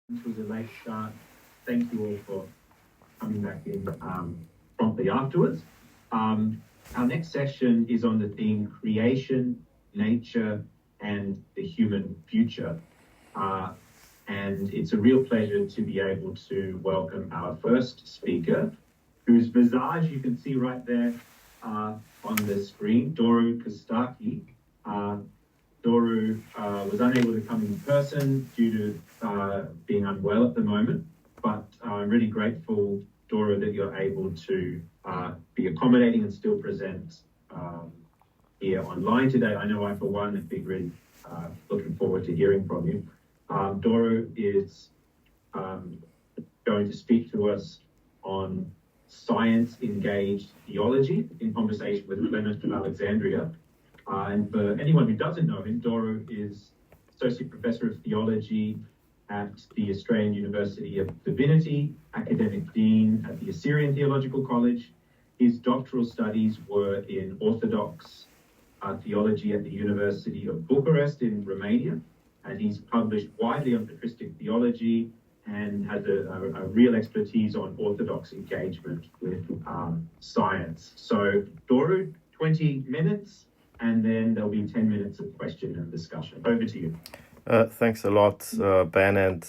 This was a late start. Thank you all for coming back in promptly afterwards. Our next session is on the theme creation, nature, and the human future. And it's a real pleasure to be able to welcome our first speaker, whose visage you can see right there on the screen, Doru Costache. Doru was unable to come in person due to being unwell at the moment, but I'm really grateful, Doru, that you're able to be accommodating and still present here online today. I know I, for one, have been really looking forward to hearing from you. Doru is going to speak to us on science-engaged theology in conversation with Clement of Alexandria. And for anyone who doesn't know him, Doru is Associate Professor of Theology at the Australian University of Divinity, Academic Dean at the Assyrian Theological College. His doctoral studies were in Orthodox theology at the University of Bucharest in Romania, and he's published widely on patristic theology and has a real expertise on Orthodox engagement with science. So, Doru, 20 minutes. And then there'll be 10 minutes of question and discussion. Over to you. Thanks a lot, Ben, and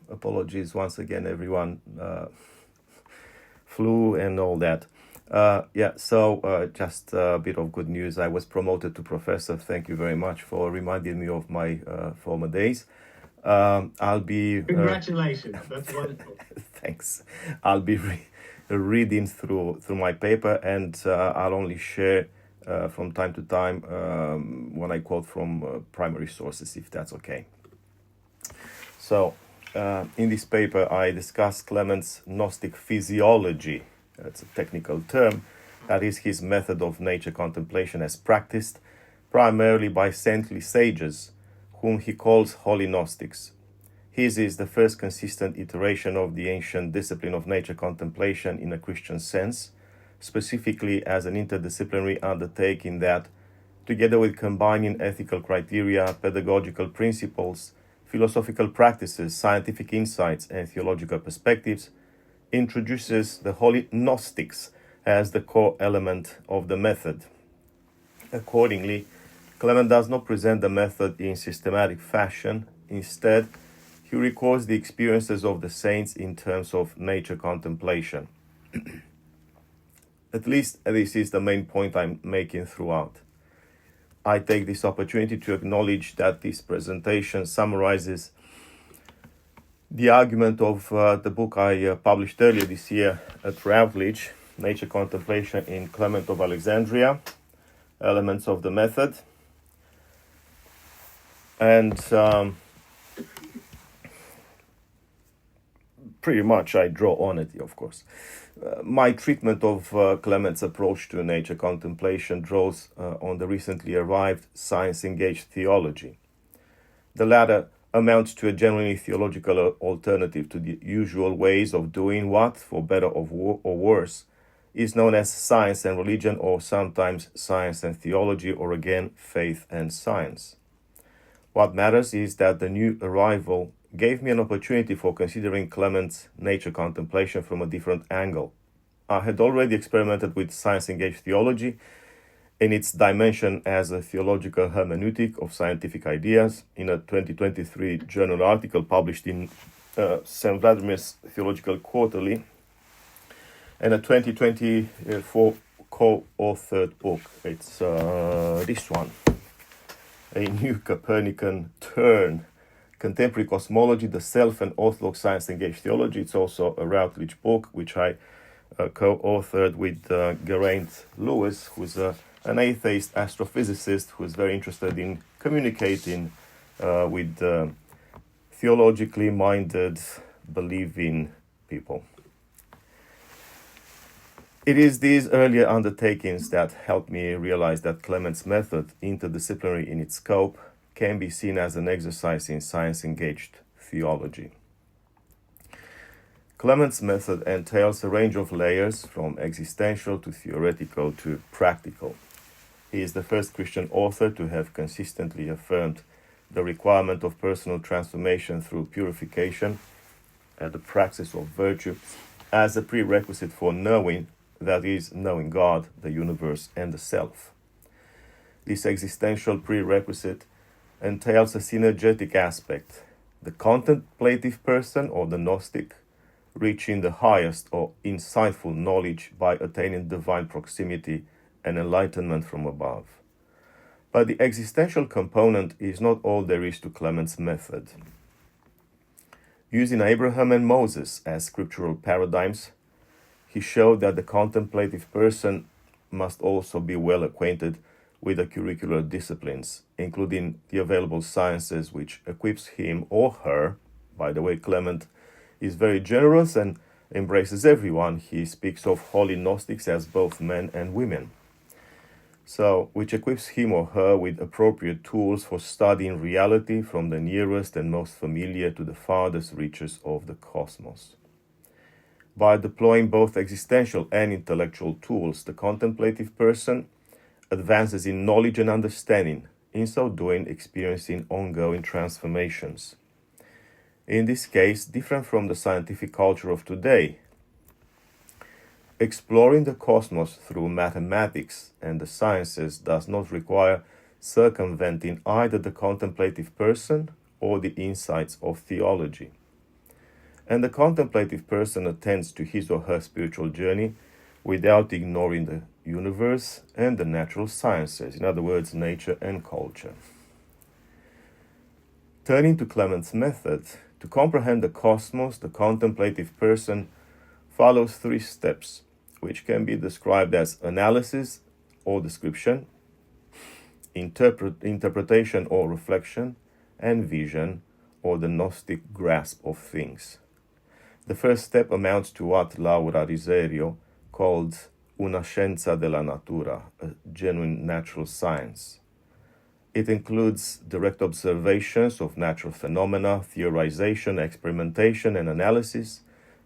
apologies once again, everyone. Flu and all that. Just a bit of good news. I was promoted to professor. Thank you very much for reminding me of my former days. I'll be... Congratulations. That's wonderful. Thanks. I'll be reading through my paper, and I'll only share from time to time when I quote from primary sources, if that's okay. So, in this paper, I discuss Clement's Gnostic physiology. That's a technical term. That is his method of nature contemplation as practiced primarily by saintly sages, whom he calls holy Gnostics. His is the first consistent iteration of the ancient discipline of nature contemplation in a Christian sense, specifically as an interdisciplinary undertaking that, together with combining ethical criteria, pedagogical principles, philosophical practices, scientific insights, and theological perspectives, introduces the holy Gnostics as the core element of the method. Accordingly, Clement does not present the method in systematic fashion. Instead, he records the experiences of the saints in terms of nature contemplation. At least this is the main point I'm making throughout. I take this opportunity to acknowledge that this presentation summarizes the argument of the book I published earlier this year at Routledge, Nature Contemplation in Clement of Alexandria, Elements of the Method. And pretty much I draw on it, of course. My treatment of Clement's approach to nature contemplation draws on the recently arrived science-engaged theology. The latter amounts to a genuinely theological alternative to the usual ways of doing what, for better or worse, is known as science and religion, or sometimes science and theology, or again, faith and science. What matters is that the new arrival gave me an opportunity for considering Clement's nature contemplation from a different angle. I had already experimented with science-engaged theology in its dimension as a theological hermeneutic of scientific ideas in a 2023 journal article published in St. Vladimir's Theological Quarterly, and a 2024 co-authored book. It's this one, A New Copernican Turn, Contemporary Cosmology, the Self and Orthodox Science-Engaged Theology. It's also a Routledge book, which I co-authored with Geraint Lewis, who's an atheist astrophysicist who's very interested in communicating with theologically minded, believing people. It is these earlier undertakings that helped me realize that Clement's method, interdisciplinary in its scope, can be seen as an exercise in science-engaged theology. Clement's method entails a range of layers, from existential to theoretical to practical. He is the first Christian author to have consistently affirmed the requirement of personal transformation through purification, and the praxis of virtue as a prerequisite for knowing, that is, knowing God, the universe, and the self. This existential prerequisite entails a synergetic aspect, the contemplative person or the Gnostic, reaching the highest or insightful knowledge by attaining divine proximity and enlightenment from above. But the existential component is not all there is to Clement's method. Using Abraham and Moses as scriptural paradigms, he showed that the contemplative person must also be well acquainted with the curricular disciplines, including the available sciences, which equips him or her. By the way, Clement is very generous and embraces everyone. He speaks of holy Gnostics as both men and women. So, which equips him or her with appropriate tools for studying reality from the nearest and most familiar to the farthest reaches of the cosmos. By deploying both existential and intellectual tools, the contemplative person advances in knowledge and understanding, in so doing experiencing ongoing transformations. In this case, different from the scientific culture of today, exploring the cosmos through mathematics and the sciences does not require circumventing either the contemplative person or the insights of theology. And the contemplative person attends to his or her spiritual journey without ignoring the universe and the natural sciences, in other words, nature and culture. Turning to Clement's method, to comprehend the cosmos, the contemplative person follows 3 steps, which can be described as analysis or description, interpretation or reflection, and vision or the Gnostic grasp of things. The first step amounts to what Laura Riserio called una scienza della natura, a genuine natural science. It includes direct observations of natural phenomena, theorization, experimentation, and analysis,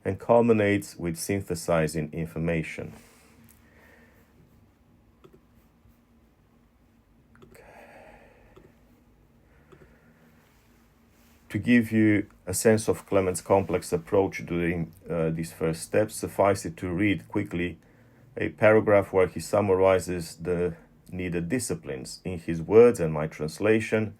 and culminates with synthesizing information. To give you a sense of Clement's complex approach during these first steps, suffice it to read quickly a paragraph where he summarizes the needed disciplines. In his words and my translation,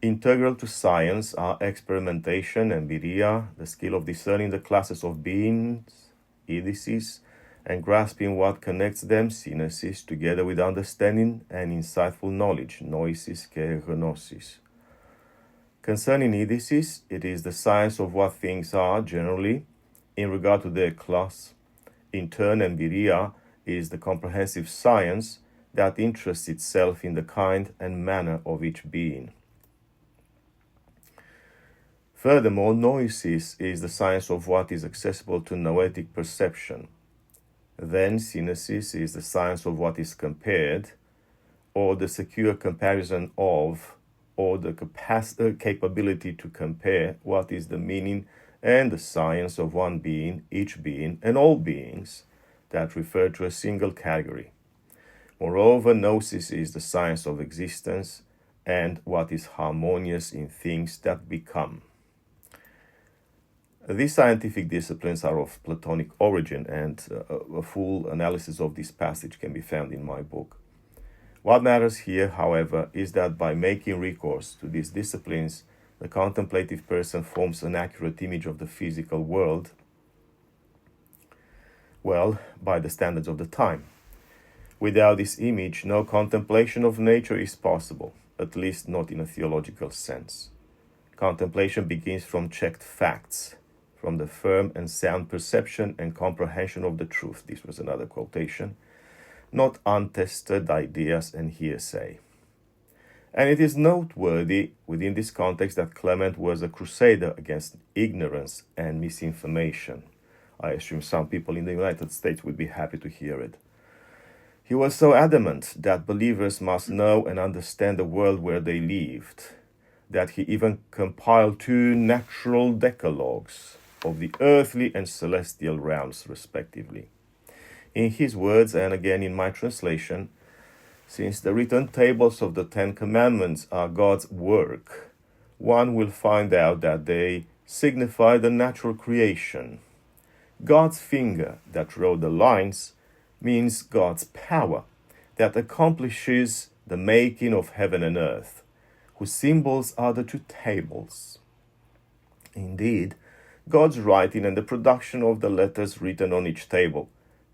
integral to science are experimentation and viria, the skill of discerning the classes of beings, idices, and grasping what connects them, synesis, together with understanding and insightful knowledge, noesis ke gnosis. Concerning idices, it is the science of what things are generally in regard to their class. In turn, and viria is the comprehensive science that interests itself in the kind and manner of each being. Furthermore, noesis is the science of what is accessible to noetic perception. Then, synesis is the science of what is compared, or the secure comparison of, or the capability to compare what is the meaning and the science of one being, each being, and all beings that refer to a single category. Moreover, gnosis is the science of existence and what is harmonious in things that become. These scientific disciplines are of Platonic origin, and a full analysis of this passage can be found in my book. What matters here, however, is that by making recourse to these disciplines, the contemplative person forms an accurate image of the physical world, well, by the standards of the time. Without this image, no contemplation of nature is possible, at least not in a theological sense. Contemplation begins from checked facts, from the firm and sound perception and comprehension of the truth. This was another quotation. Not untested ideas and hearsay. And it is noteworthy within this context that Clement was a crusader against ignorance and misinformation. I assume some people in the United States would be happy to hear it. He was so adamant that believers must know and understand the world where they lived, that he even compiled 2 natural decalogues of the earthly and celestial realms, respectively. In his words, and again in my translation, Since the written tables of the Ten Commandments are God's work, one will find out that they signify the natural creation. God's finger that wrote the lines means God's power that accomplishes the making of heaven and earth, whose symbols are the two tables. Indeed, God's writing and the production of the letters written on each table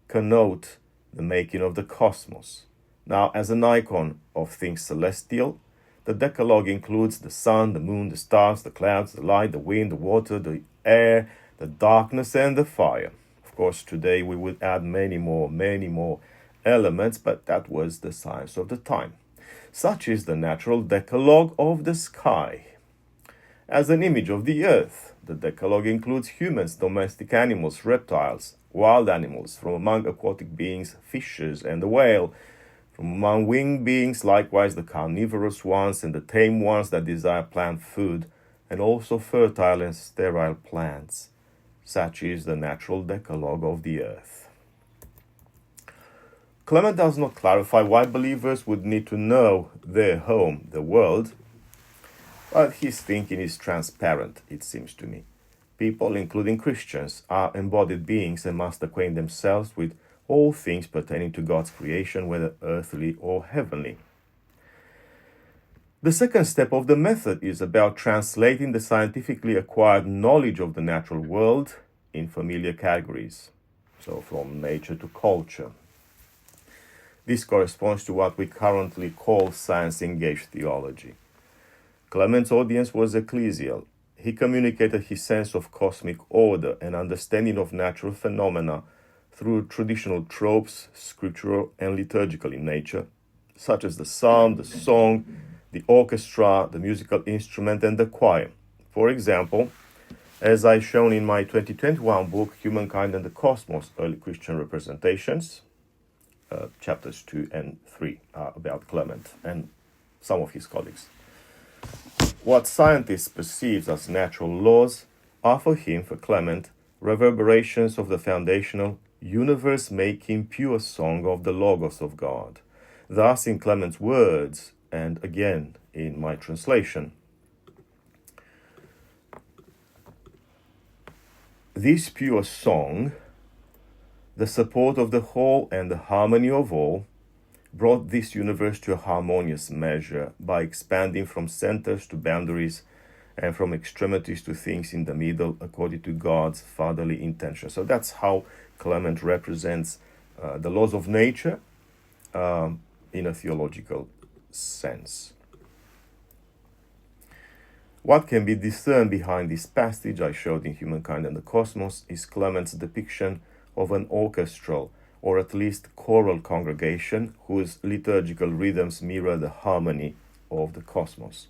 connote the making of the cosmos. Now, as an icon of things celestial, the Decalogue includes the sun, the moon, the stars, the clouds, the light, the wind, the water, the air, the darkness, and the fire. Of course, today we would add many more elements, but that was the science of the time. Such is the natural Decalogue of the sky. As an image of the earth, the Decalogue includes humans, domestic animals, reptiles, wild animals, from among aquatic beings, fishes, and the whale, from among winged beings, likewise the carnivorous ones and the tame ones that desire plant food, and also fertile and sterile plants. Such is the natural Decalogue of the earth. Clement does not clarify why believers would need to know their home, the world, but his thinking is transparent, it seems to me. People, including Christians, are embodied beings and must acquaint themselves with all things pertaining to God's creation, whether earthly or heavenly. The second step of the method is about translating the scientifically acquired knowledge of the natural world in familiar categories, so from nature to culture. This corresponds to what we currently call science-engaged theology. Clement's audience was ecclesial. He communicated his sense of cosmic order and understanding of natural phenomena through traditional tropes, scriptural and liturgical in nature, such as the psalm, the song, the orchestra, the musical instrument, and the choir. For example, as I shown in my 2021 book, Humankind and the Cosmos, Early Christian Representations, chapters 2 and 3 are about Clement and some of his colleagues. What scientists perceive as natural laws are for Clement, reverberations of the foundational, universe-making pure song of the Logos of God. Thus, in Clement's words, and again in my translation, this pure song, the support of the whole and the harmony of all, brought this universe to a harmonious measure by expanding from centers to boundaries and from extremities to things in the middle according to God's fatherly intention. So that's how Clement represents the laws of nature in a theological sense. What can be discerned behind this passage I showed in Humankind and the Cosmos is Clement's depiction of an orchestral or at least choral congregation whose liturgical rhythms mirror the harmony of the cosmos.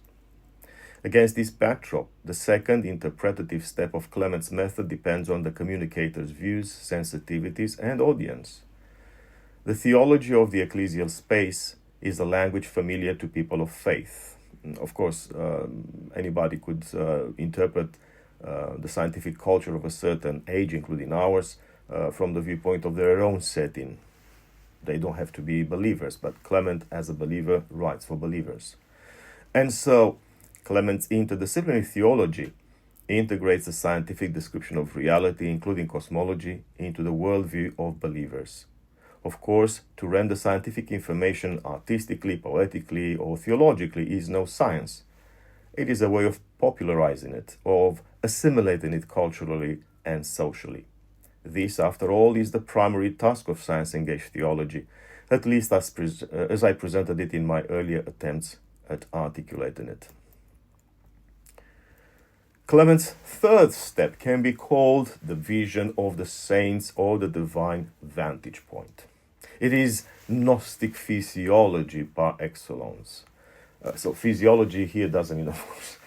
Against this backdrop, the second interpretative step of Clement's method depends on the communicator's views, sensitivities, and audience. The theology of the ecclesial space is a language familiar to people of faith. Of course, anybody could interpret the scientific culture of a certain age, including ours, from the viewpoint of their own setting. They don't have to be believers, but Clement, as a believer, writes for believers. And so, Clement's interdisciplinary theology integrates the scientific description of reality, including cosmology, into the worldview of believers. Of course, to render scientific information artistically, poetically, or theologically is no science. It is a way of popularizing it, of assimilating it culturally and socially. This, after all, is the primary task of science-engaged theology, at least as I presented it in my earlier attempts at articulating it. Clement's third step can be called the vision of the saints or the divine vantage point. It is Gnostic physiology par excellence. So physiology here doesn't mean, of course,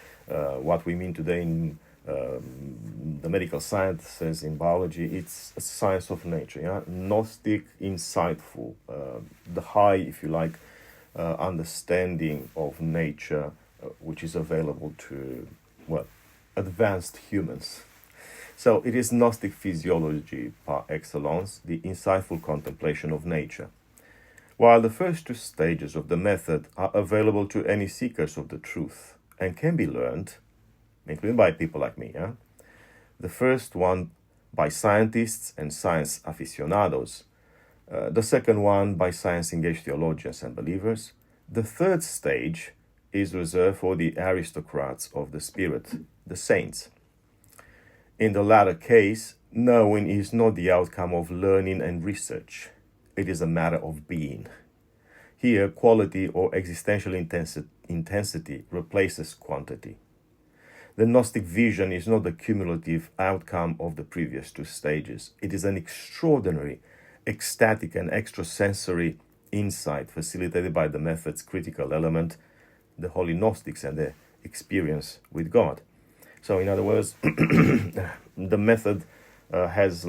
what we mean today in the medical sciences, in biology. It's a science of nature, yeah? Gnostic, insightful, the high, if you like, understanding of nature, which is available to, advanced humans. So it is Gnostic physiology par excellence, the insightful contemplation of nature. While the first two stages of the method are available to any seekers of the truth and can be learned, including by people like me, the first one by scientists and science aficionados, the second one by science-engaged theologians and believers. The third stage is reserved for the aristocrats of the Spirit, the saints. In the latter case, knowing is not the outcome of learning and research. It is a matter of being. Here, quality or existential intensity replaces quantity. The Gnostic vision is not the cumulative outcome of the previous two stages. It is an extraordinary, ecstatic and extrasensory insight facilitated by the method's critical element, the Holy Gnostics and their experience with God. So, in other words, the method has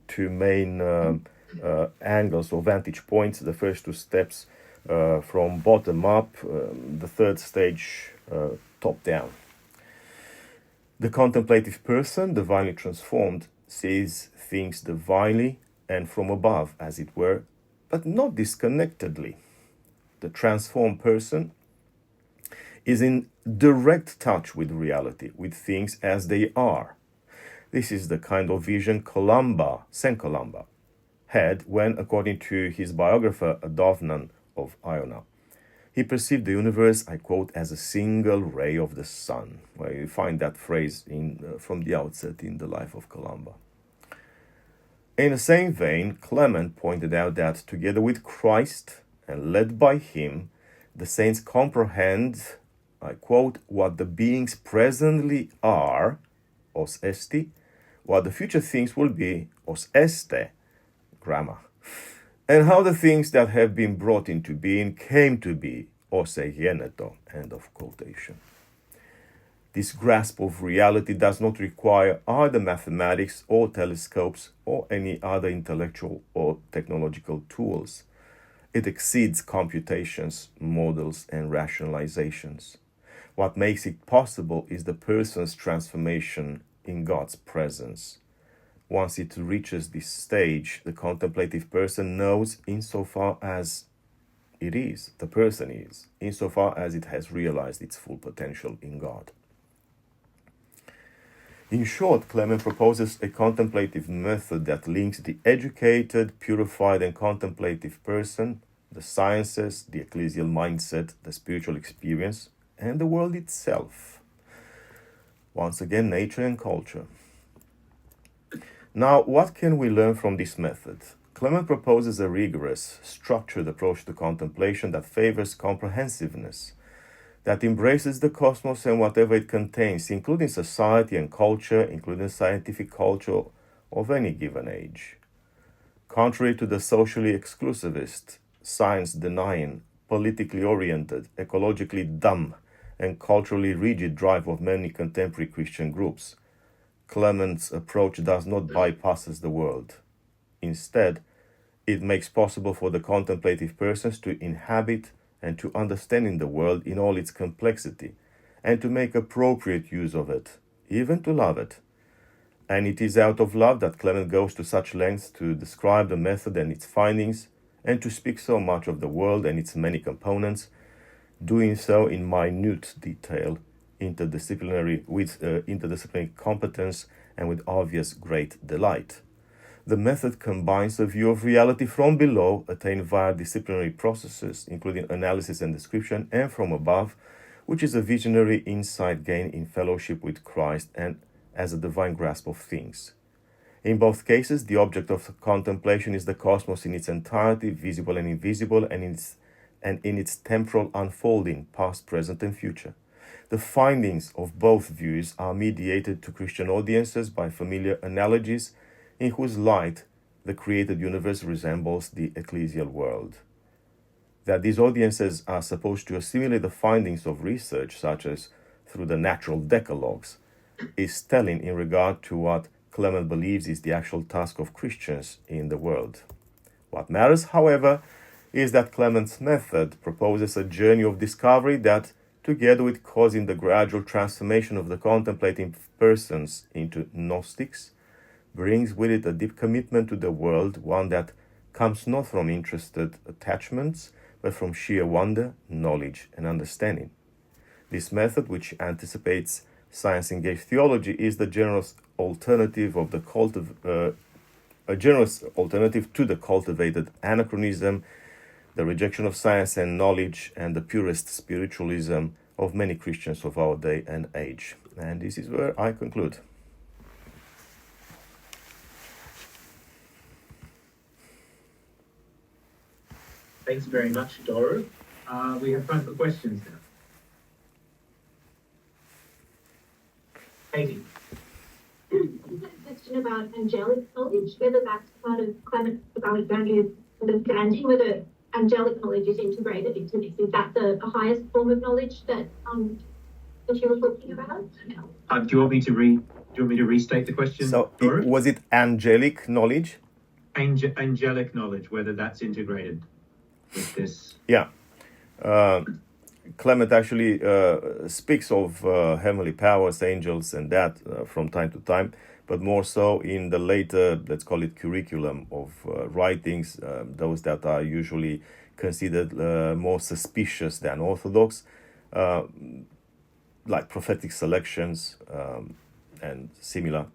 two main angles or vantage points. The first two steps from bottom up, the third stage top down. The contemplative person, divinely transformed, sees things divinely and from above, as it were, but not disconnectedly. The transformed person is in direct touch with reality, with things as they are. This is the kind of vision Saint Columba, had when, according to his biographer Adovnan of Iona, he perceived the universe, I quote, as a single ray of the sun. Well, you find that phrase from the outset in the life of Columba. In the same vein, Clement pointed out that together with Christ and led by him, the saints comprehend, I quote, what the beings presently are, os esti, what the future things will be, os este, grammar, and how the things that have been brought into being came to be, os egeneto, end of quotation. This grasp of reality does not require either mathematics or telescopes or any other intellectual or technological tools. It exceeds computations, models, and rationalizations. What makes it possible is the person's transformation in God's presence. Once it reaches this stage, the contemplative person knows insofar as it is, the person is, insofar as it has realized its full potential in God. In short, Clement proposes a contemplative method that links the educated, purified, and contemplative person, the sciences, the ecclesial mindset, the spiritual experience, and the world itself. Once again, nature and culture. Now, what can we learn from this method? Clement proposes a rigorous, structured approach to contemplation that favors comprehensiveness, that embraces the cosmos and whatever it contains, including society and culture, including scientific culture of any given age. Contrary to the socially exclusivist, science-denying, politically oriented, ecologically dumb, and culturally rigid drive of many contemporary Christian groups, Clement's approach does not bypass the world. Instead, it makes possible for the contemplative persons to inhabit and to understand in the world in all its complexity, and to make appropriate use of it, even to love it. And it is out of love that Clement goes to such lengths to describe the method and its findings, and to speak so much of the world and its many components, doing so in minute detail, with interdisciplinary competence and with obvious great delight. The method combines a view of reality from below, attained via disciplinary processes, including analysis and description, and from above, which is a visionary insight gained in fellowship with Christ and as a divine grasp of things. In both cases, the object of contemplation is the cosmos in its entirety, visible and invisible, and in its temporal unfolding, past, present, and future. The findings of both views are mediated to Christian audiences by familiar analogies in whose light the created universe resembles the ecclesial world. That these audiences are supposed to assimilate the findings of research, such as through the natural decalogues, is telling in regard to what Clement believes is the actual task of Christians in the world. What matters, however, is that Clement's method proposes a journey of discovery that, together with causing the gradual transformation of the contemplating persons into Gnostics, brings with it a deep commitment to the world, one that comes not from interested attachments, but from sheer wonder, knowledge, and understanding. This method, which anticipates science-engaged theology, is the generous alternative of the a generous alternative to the cultivated anachronism, the rejection of science and knowledge, and the purest spiritualism of many Christians of our day and age. And this is where I conclude. Thanks very much, Doru. We have time for questions now. Katie. A question about angelic knowledge, whether that's part of Clement of Alexandria's understanding, whether angelic knowledge is integrated into this. Is that the highest form of knowledge that you were talking about? Do you want me to restate the question? So, was it angelic knowledge? Angelic knowledge, whether that's integrated with this. Yeah. Clement actually speaks of heavenly powers, angels, and that from time to time, but more so in the later, let's call it, curriculum of writings, those that are usually considered more suspicious than orthodox, like prophetic selections and similar.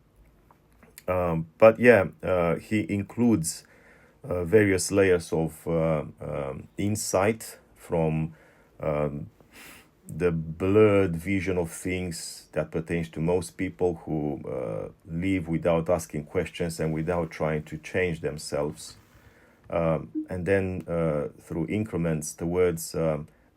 But yeah, he includes various layers of insight from the blurred vision of things that pertains to most people who live without asking questions and without trying to change themselves. And then through increments towards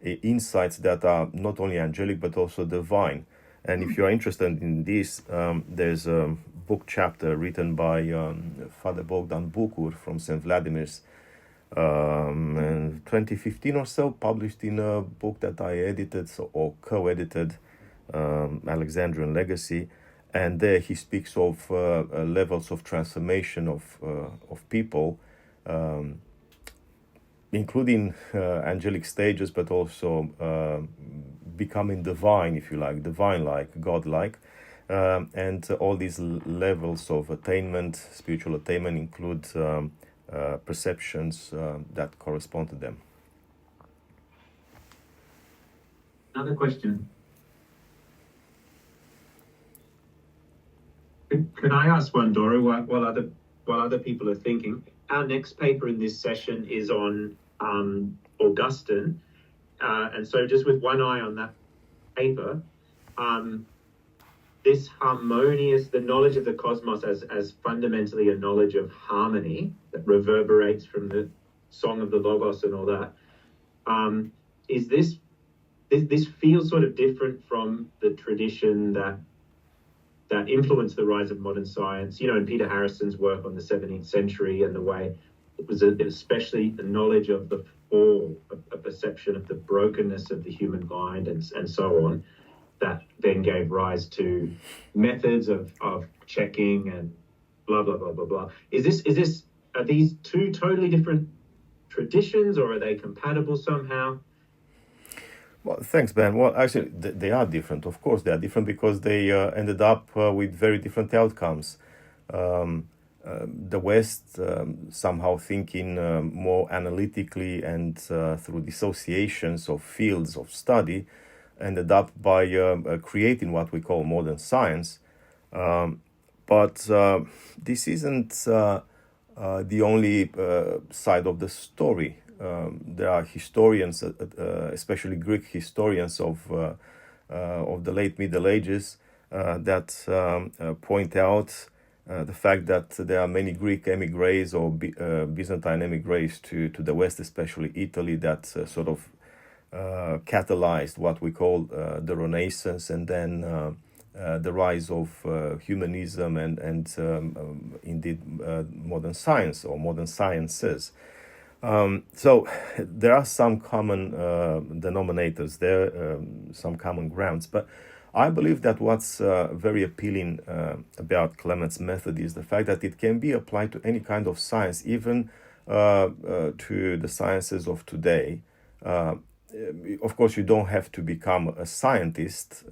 insights that are not only angelic but also divine. And if you are interested in this, there's a book chapter written by Father Bogdan Bucur from St. Vladimir's in 2015 or so, published in a book that I edited or co-edited, Alexandrian Legacy, and there he speaks of levels of transformation of people, including angelic stages, but also becoming divine, if you like, divine-like, God-like, and all these levels of attainment, spiritual attainment, include perceptions that correspond to them. Another question. Can I ask one, Doru, while other people are thinking? Our next paper in this session is on Augustine, and so just with one eye on that paper, this harmonious, the knowledge of the cosmos as fundamentally a knowledge of harmony that reverberates from the song of the Logos and all that, is this feels sort of different from the tradition that influenced the rise of modern science, in Peter Harrison's work on the 17th century, and the way it was especially the knowledge of the fall, a perception of the brokenness of the human mind and so on, that then gave rise to methods of checking and blah, blah, blah, blah, blah. Are these two totally different traditions, or are they compatible somehow? Well, thanks, Ben. Well, actually, they are different. Of course, they are different because they ended up with very different outcomes. The West, somehow thinking more analytically and through dissociations of fields of study, ended up by creating what we call modern science. But this isn't the only side of the story. There are historians, especially Greek historians of the late Middle Ages, that point out the fact that there are many Greek emigres or Byzantine emigres to the West, especially Italy, that sort of catalyzed what we call the Renaissance, and then the rise of humanism and indeed modern science or modern sciences. So there are some common denominators there, some common grounds, but I believe that what's very appealing about Clement's method is the fact that it can be applied to any kind of science, even to the sciences of today. Of course, you don't have to become a scientist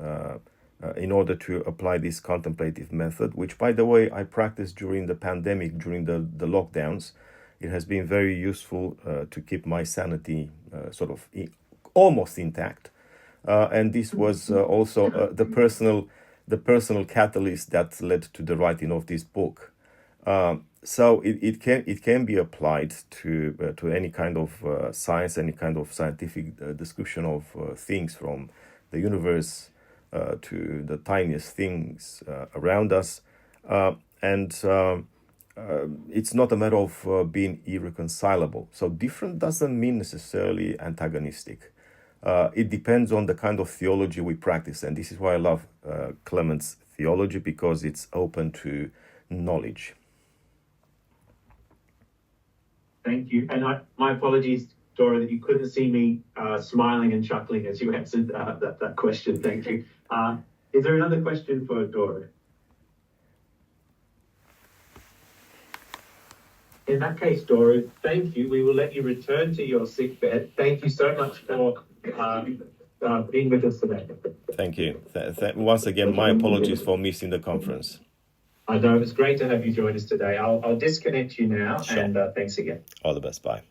in order to apply this contemplative method, which, by the way, I practiced during the pandemic, during the lockdowns. it has been very useful to keep my sanity sort of almost intact. And this was also the personal catalyst that led to the writing of this book. So it can be applied to any kind of science, any kind of scientific description of things, from the universe to the tiniest things around us, and it's not a matter of being irreconcilable. So different doesn't mean necessarily antagonistic. It depends on the kind of theology we practice, and this is why I love Clement's theology, because it's open to knowledge. Thank you. And my apologies, Dora, that you couldn't see me smiling and chuckling as you answered that question. Thank you. Is there another question for Dora? In that case, Dora, thank you. We will let you return to your sick bed. Thank you so much for being with us today. Thank you. Once again, my apologies for missing the conference. I know, it was great to have you join us today. I'll disconnect you now, Sure. and thanks again. All the best. Bye.